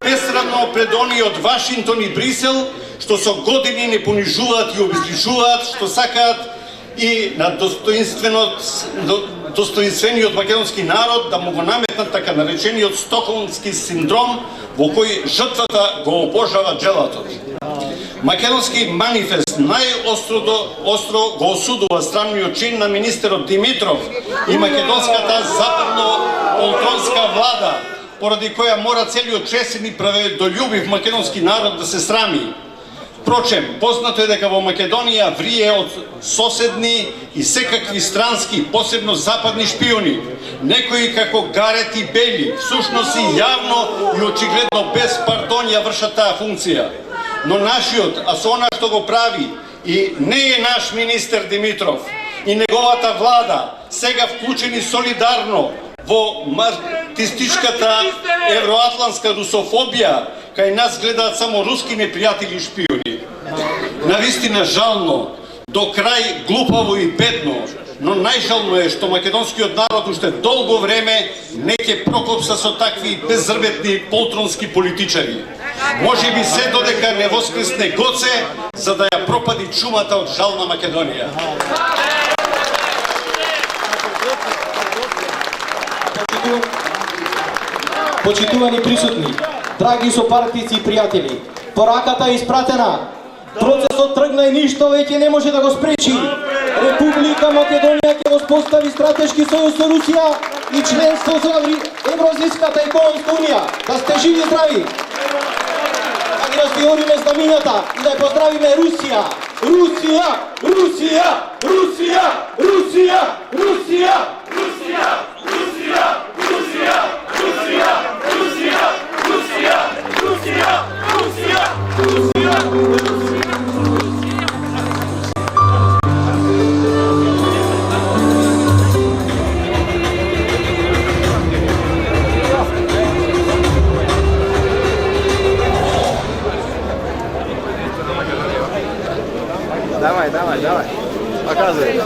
бесрамно пред они од Вашингтон и Брисел, што со години не понижуваат и обезличуваат, што сакаат и на достоинствениот македонски народ да му го наметнат така наречениот стокхолмски синдром, во кој жртвата го обожава джелатот. Македонски манифест најостро го осудува странниот чин на министерот Димитров и македонската западно-полтронска влада, поради која мора целиот честен и праведолюбив македонски народ да се срами. Впрочем, познато е дека во Македонија врие од соседни и секакви странски, посебно западни шпиони. Некои како Гарет и Бели, всушност и јавно и очигледно без пардон ја вршат таа функција. Но нашиот, а со она што го прави, и не е наш министер Димитров, и неговата влада, сега вклучени солидарно во марксистичката евроатлантска русофобија, кај нас гледаат само руски непријатели и шпиони. Навистина жално, до крај глупаво и бедно, но најжално е што македонскиот народ уште долго време не ќе прокопса со такви беззрбетни полтронски политичари. Може би се додека не воскресне Гоце, за да ја пропади чумата од жална Македонија. Почитувани присутни, драги сопартици и пријатели, пораката е испратена. Процесот тргна и ништо веќе не може да го спречи. Република Македонија ќе воспостави стратешки сојуз со Русија и членство за Евроазијската економска унија. Да сте живи и здрави! Да ги разбиориме знамињата и да ја поздравиме Русија! Русија! Русија! Русија! Русија! Русија! Русија! Русија! Русија! Русија! Русија! Русија! Русија! Русија! Русија! Давай, давай, давай. Показывай.